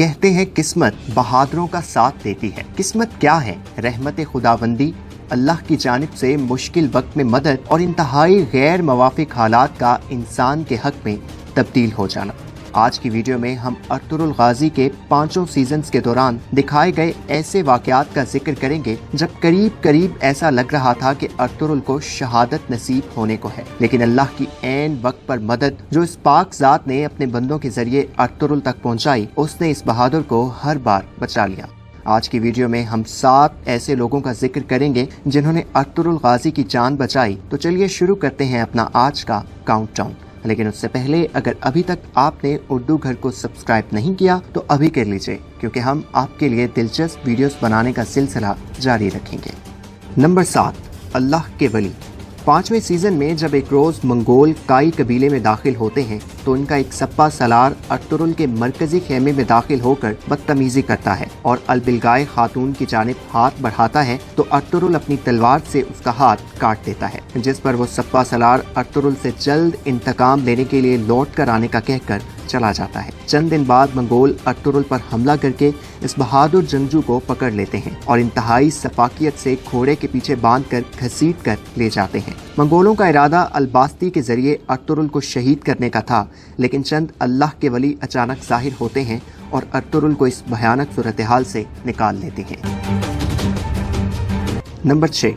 कहते हैं किस्मत बहादुरों का साथ देती है। किस्मत क्या है? रहमत खुदाबंदी, अल्लाह की जानिब से मुश्किल वक्त में मदद और इंतहाई गैर मवाफिक हालात का इंसान के हक में तब्दील हो जाना। आज की वीडियो में हम अर्तुगरुल गाजी के 5 सीजन्स के दौरान दिखाए गए ऐसे वाक़यात का जिक्र करेंगे जब करीब करीब ऐसा लग रहा था कि अर्तुगरुल को शहादत नसीब होने को है, लेकिन अल्लाह की ऐन वक्त पर मदद जो इस पाक ज़ात ने अपने बंदों के जरिए अर्तुगरुल तक पहुँचाई, उसने इस बहादुर को हर बार बचा लिया। आज की वीडियो में हम 7 ऐसे लोगों का जिक्र करेंगे जिन्होंने अर्तुगरुल गाजी की जान बचाई। तो चलिए शुरू करते हैं अपना आज का काउंटडाउन। लेकिन उससे पहले अगर अभी तक आपने उर्दू घर को सब्सक्राइब नहीं किया तो अभी कर लीजिए, क्योंकि हम आपके लिए दिलचस्प वीडियोस बनाने का सिलसिला जारी रखेंगे। नंबर 7, अल्लाह के वली। 5वें सीजन में जब एक रोज मंगोल काई कबीले में दाखिल होते हैं तो उनका एक सप्पा सलार अर्तुगरुल के मरकजी खेमे में दाखिल होकर बदतमीजी करता है और अलबिलगाए खातून की जानिब हाथ बढ़ाता है तो अर्तुगरुल अपनी तलवार से उसका हाथ काट देता है, जिस पर वो सप्पा सलार अर्तुगरुल से जल्द इंतकाम लेने के लिए लौट कर आने का कहकर चला जाता है। चंद दिन बाद मंगोल अर्तुगरुल पर हमला करके इस बहादुर जंगजू को पकड़ लेते हैं और इंतहाई सफाकियत से घोड़े के पीछे बांधकर घसीट कर ले जाते हैं। मंगोलों का इरादा अलबास्ती के जरिए अर्तुगरुल को शहीद करने का था, लेकिन चंद अल्लाह के वली अचानक ज़ाहिर होते हैं और अर्तुगरुल को इस भयानक सूरत हाल से निकाल लेते हैं। नंबर 6,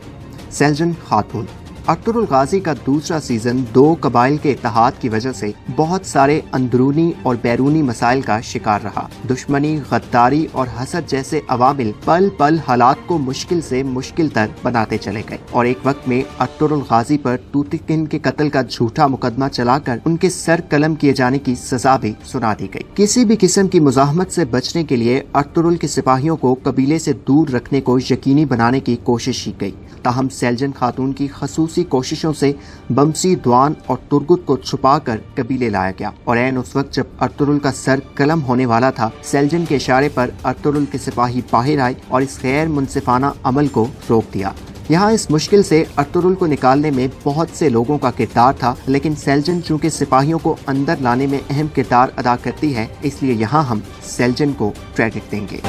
सेल्जन खातून। अर्तुगरुल गाजी का दूसरा सीजन 2 कबाइल के इत्तेहाद की वजह से बहुत सारे अंदरूनी और बैरूनी मसाइल का शिकार रहा। दुश्मनी, गद्दारी और हसद जैसे अवामिल पल पल हालात को मुश्किल से मुश्किल तर बनाते चले गए और एक वक्त में अर्तुगरुल गाजी पर तूतिकिन के कत्ल का झूठा मुकदमा चलाकर उनके सर कलम किए जाने की सजा भी सुना दी गई। किसी भी किस्म की मुजाहमत से बचने के लिए अर्तुगरुल के सिपाहियों को कबीले से दूर रखने को यकीनी बनाने की कोशिश की गई। ताहम सेल्जन खातून की खसूसी कोशिशों से बमसी, द्वान और तुर्गुत को छुपाकर कबीले लाया गया और ऐन उस वक्त जब अर्तुगरुल का सर कलम होने वाला था, सेल्जन के इशारे पर अर्तुगरुल के सिपाही बाहर आए और इस गैर मुनसिफाना अमल को रोक दिया। यहाँ इस मुश्किल से अर्तुगरुल को निकालने में बहुत से लोगों का किरदार था, लेकिन सेल्जन चूँकि सिपाहियों को अंदर लाने में अहम किरदार अदा करती है, इसलिए यहाँ हम सेल्जन को क्रेडिट देंगे।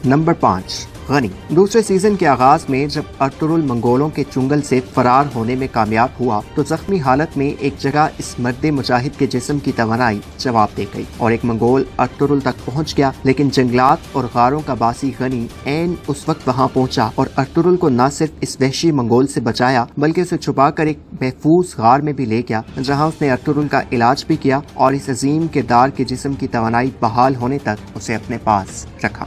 नंबर 5, गनी। दूसरे सीजन के आगाज में जब अर्तुगरुल मंगोलों के चुंगल से फरार होने में कामयाब हुआ तो जख्मी हालत में एक जगह इस मर्द मुजाहिद के जिस्म की तवानाई जवाब दे गई और एक मंगोल अर्तुगरुल तक पहुंच गया, लेकिन जंगलात और गारों का बासी गनी ऐन उस वक्त वहां पहुंचा और अर्तुगरुल को न सिर्फ इस वहशी मंगोल से बचाया बल्कि उसे छुपाकर एक महफूज गार में भी ले गया, जहाँ उसने अर्तुगरुल का इलाज भी किया और इस अजीम किरदार के जिस्म की तवानाई बहाल होने तक उसे अपने पास रखा।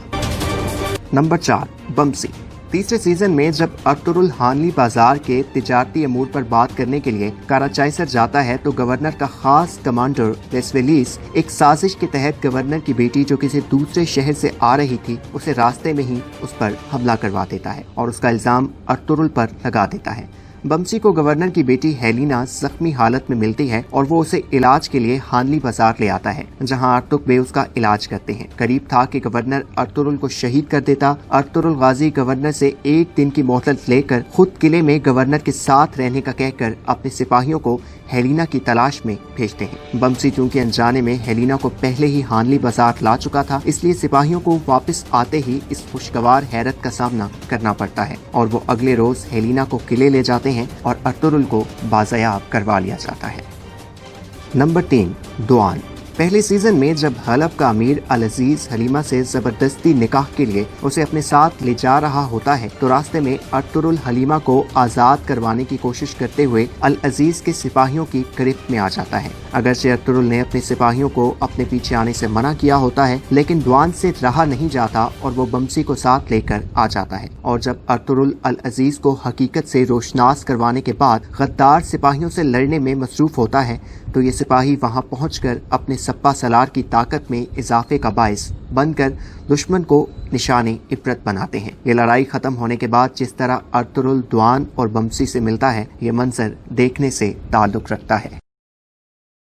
नंबर 4, बमसी। तीसरे सीजन में जब अर्तुगरुल हानली बाजार के तिजारती अमूर पर बात करने के लिए काराचाइसर जाता है तो गवर्नर का खास कमांडर लेस्वेलिस एक साजिश के तहत गवर्नर की बेटी जो किसी दूसरे शहर से आ रही थी उसे रास्ते में ही उस पर हमला करवा देता है और उसका इल्जाम अर्तुगरुल पर लगा देता है। बमसी को गवर्नर की बेटी हेलिना जख्मी हालत में मिलती है और वो उसे इलाज के लिए हानली बाजार ले आता है, जहां अर्तुग बे उसका इलाज करते हैं। करीब था कि गवर्नर अर्तुगरुल को शहीद कर देता। अर्तुगरुल गाजी गवर्नर से 1 दिन की मोहलत लेकर खुद किले में गवर्नर के साथ रहने का कहकर अपने सिपाहियों को हेलिना की तलाश में भेजते हैं। बमसी चूंकि अनजाने में हेलिना को पहले ही हानली बाजार ला चुका था, इसलिए सिपाहियों को वापस आते ही इस खुशगवार हैरत का सामना करना पड़ता है और वो अगले रोज हेलिना को किले ले जाते हैं और अर्तुगरुल को बाज़याब करवा लिया जाता है। नंबर 3, दुआन। पहले सीजन में जब हलब का अमीर अल अजीज हलीमा से जबरदस्ती निकाह के लिए उसे अपने साथ ले जा रहा होता है तो रास्ते में अर्तुगरुल हलीमा को आजाद करवाने की कोशिश करते हुए अल अजीज के सिपाहियों की गिरफ्त में आ जाता है। अगरचे अर्तुगरुल ने अपने सिपाहियों को अपने पीछे आने से मना किया होता है, लेकिन दुआन से रहा नहीं जाता और वो बमसी को साथ लेकर आ जाता है और जब अर्तुगरुल अल अजीज को हकीकत से रोशनास करवाने के बाद गद्दार सिपाहियों से लड़ने में मसरूफ होता है तो ये सिपाही वहां पहुंचकर अपने सप्पा सलार की ताकत में इजाफे का बायस बनकर दुश्मन को निशाने इबरत बनाते हैं। ये लड़ाई खत्म होने के बाद जिस तरह अर्तुगरुल दुआन और बमसी से मिलता है, ये मंजर देखने से ताल्लुक रखता है।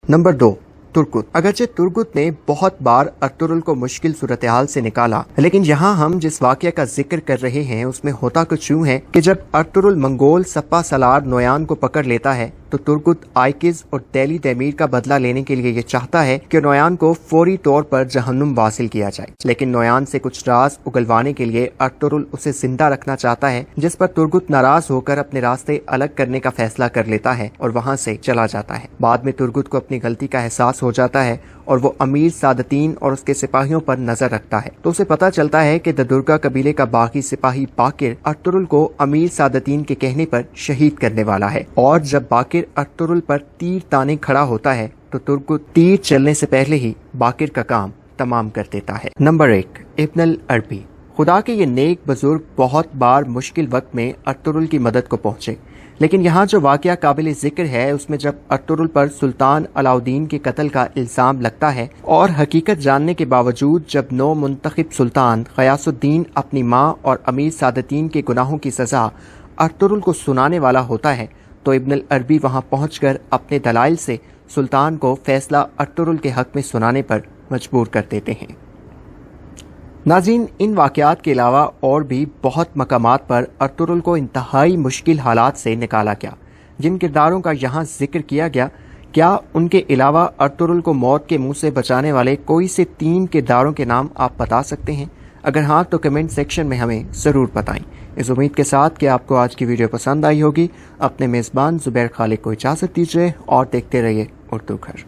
Number 2, Turgut. अगरचे तुर्गुत ने बहुत बार अर्तुगरुल को मुश्किल सूरत-ए-हाल से निकाला, लेकिन यहाँ हम जिस वाक़या का जिक्र कर रहे हैं उसमें होता कुछ यूं है कि जब अर्तुगरुल मंगोल सप्पा सलार नोयान को पकड़ लेता है तो तुर्गुत आइकिज और दिल्ली तमीर का बदला लेने के लिए ये चाहता है कि नोयान को फौरी तौर पर जहन्नुम वासिल किया जाए, लेकिन नोयान से कुछ राज उगलवाने के लिए अर्तुगरुल उसे जिंदा रखना चाहता है, जिस पर तुर्गुत नाराज होकर अपने रास्ते अलग करने का फैसला कर लेता है और वहां से चला जाता है। बाद में तुर्गुत को अपनी गलती का एहसास हो जाता है और वो अमीर सादतीन और उसके सिपाहियों पर नजर रखता है, तो उसे पता चलता है कि ददुर्गा कबीले का बाकी सिपाही बाकिर अर्तुगरुल को अमीर सादतीन के कहने पर शहीद करने वाला है। और जब बाकिर अर्तुगरुल पर तीर ताने खड़ा होता है तो तुर्गुत तीर चलने से पहले ही बाकिर का काम तमाम कर देता है। नंबर 1, इब्न अल अरबी। खुदा के ये नेक बुजुर्ग बहुत बार मुश्किल वक्त में अर्तुगरुल की मदद को पहुंचे, लेकिन यहाँ जो वाकया काबिल जिक्र है उसमें जब अर्तुगरुल पर सुल्तान अलाउद्दीन के कत्ल का इल्जाम लगता है और हकीकत जानने के बावजूद जब नौ मुंतखब सुल्तान गयासुद्दीन अपनी माँ और अमीर सादतीन के गुनाहों की सजा अर्तुगरुल को सुनाने वाला होता है, तो इब्न अल अरबी वहां पहुंचकर अपने दलाइल से सुल्तान को फैसला अर्तुगरुल के हक में सुनाने पर मजबूर कर देते हैं। नाज़रीन, इन वाक़यात के अलावा और भी बहुत मकामात पर अर्तुगरुल को इंतहाई मुश्किल हालात से निकाला गया। जिन किरदारों का यहाँ जिक्र किया गया, क्या उनके अलावा अर्तुगरुल को मौत के मुंह से बचाने वाले कोई से 3 किरदारों के नाम आप बता सकते हैं? अगर हाँ तो कमेंट सेक्शन में हमें ज़रूर बताएं। इस उम्मीद के साथ कि आपको आज की वीडियो पसंद आई होगी, अपने मेज़बान ज़ुबैर खालिक को इजाज़त दीजिए और देखते रहिए उर्दू घर।